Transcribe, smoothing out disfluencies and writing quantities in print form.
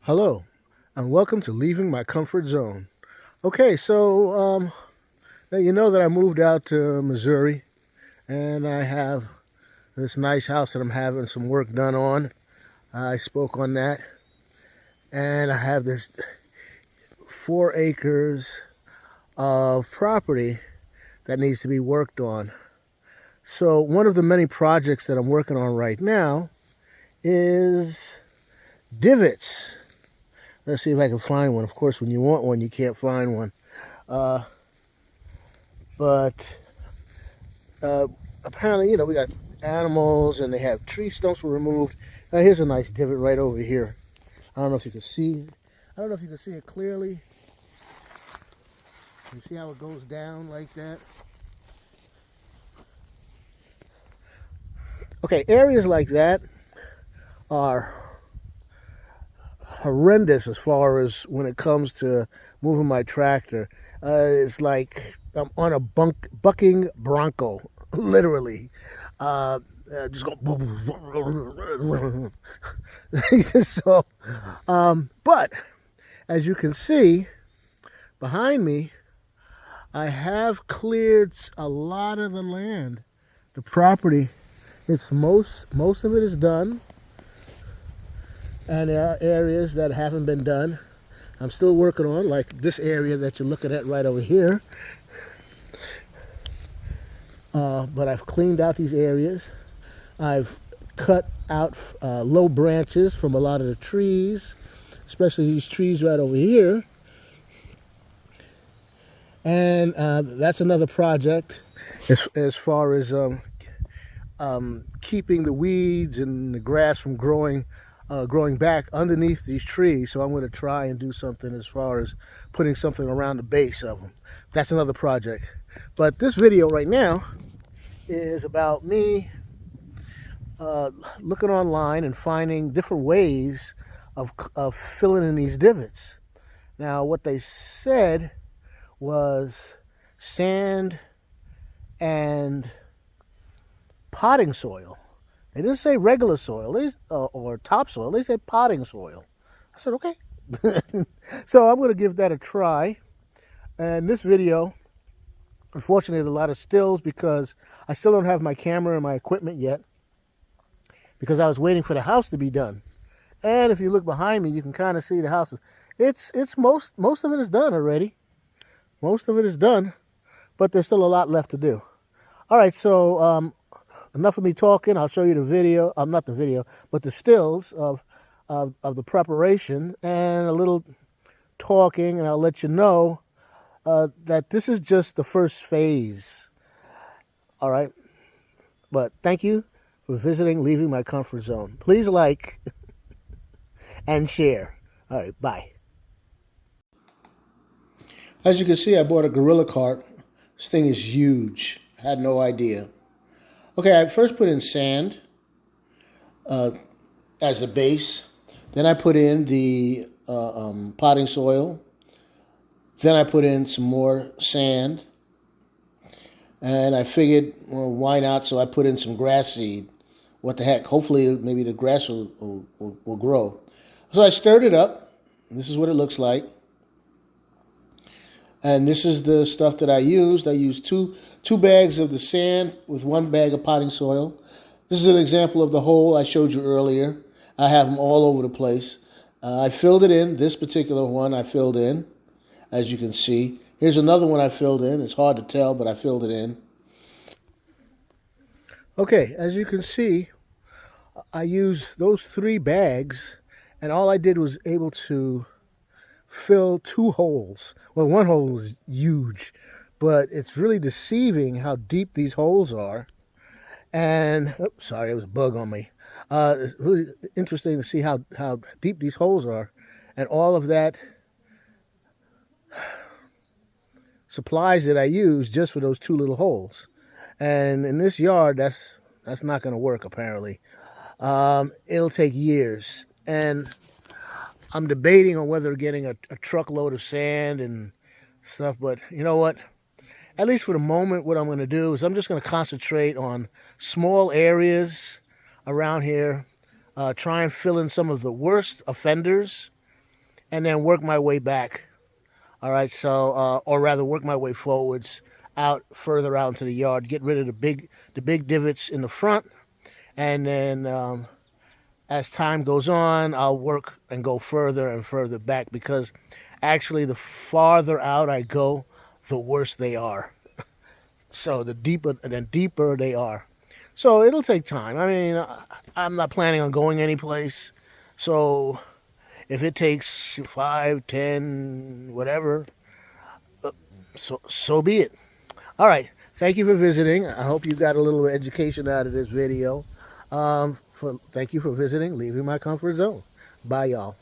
Hello, and welcome to Leaving My Comfort Zone. Okay, so now you know that I moved out to Missouri, and I have this nice house that I'm having some work done on. I spoke on that, and I have this 4 acres of property that needs to be worked on. So one of the many projects that I'm working on right now is divots. Let's see if I can find one. Of course, when you want one, you can't find one. Uh, but uh, Apparently, we got animals and they have tree stumps were removed. Here's a nice divot right over here. I don't know if you can see. I don't know if you can see it clearly. You see how it goes down like that? Okay, areas like that are horrendous as far as when it comes to moving my tractor. It's like I'm on a bucking bronco, literally. Just go. so, but as you can see behind me, I have cleared a lot of the land, the property. It's most of it is done, and there are areas that haven't been done. I'm still working on, like this area that you're looking at right over here. But I've cleaned out these areas. I've cut out low branches from a lot of the trees, especially these trees right over here. And that's another project as far as keeping the weeds and the grass from growing back underneath these trees. So I'm going to try and do something as far as putting something around the base of them. That's another project. But this video right now is about me looking online and finding different ways of filling in these divots. Now, what they said was sand and potting soil. They didn't say regular soil or topsoil. They said potting soil. I said, okay. So I'm going to give that a try. And this video, unfortunately, a lot of stills because I still don't have my camera and my equipment yet because I was waiting for the house to be done. And if you look behind me, you can kind of see the house. It's most of it is done already. Most of it is done, but there's still a lot left to do. All right, so enough of me talking. I'll show you the video. Not the video, but the stills of the preparation and a little talking, and I'll let you know that this is just the first phase. All right, but thank you for visiting, leaving my comfort zone. Please like and share. All right, bye. As you can see, I bought a gorilla cart. This thing is huge. I had no idea. Okay, I first put in sand as the base. Then I put in the potting soil. Then I put in some more sand. And I figured, well, why not? So I put in some grass seed. What the heck? Hopefully, maybe the grass will grow. So I stirred it up. This is what it looks like. And this is the stuff that I used. I used two bags of the sand with 1 bag of potting soil. This is an example of the hole I showed you earlier. I have them all over the place. I filled it in. This particular one I filled in, as you can see. Here's another one I filled in. It's hard to tell, but I filled it in. Okay, as you can see, I used those 3 bags, and all I did was able to fill 2 holes. Well, one hole is huge, but it's really deceiving how deep these holes are. And, oops, sorry, there was a bug on me. It's really interesting to see how deep these holes are. And all of that supplies that I use just for those 2 little holes. And in this yard, that's not going to work, apparently. It'll take years. And I'm debating on whether getting a truckload of sand and stuff, but you know what? At least for the moment, what I'm going to do is I'm just going to concentrate on small areas around here, try and fill in some of the worst offenders, and then work my way back. All right, so or rather work my way forwards out further out into the yard, get rid of the big divots in the front, and then as time goes on, I'll work and go further and further back because actually the farther out I go, the worse they are. So the deeper they are. So it'll take time. I mean, I'm not planning on going anyplace. So if it takes 5, 10, whatever, so be it. All right. Thank you for visiting. I hope you got a little education out of this video. Thank you for visiting, leaving my comfort zone. Bye, y'all.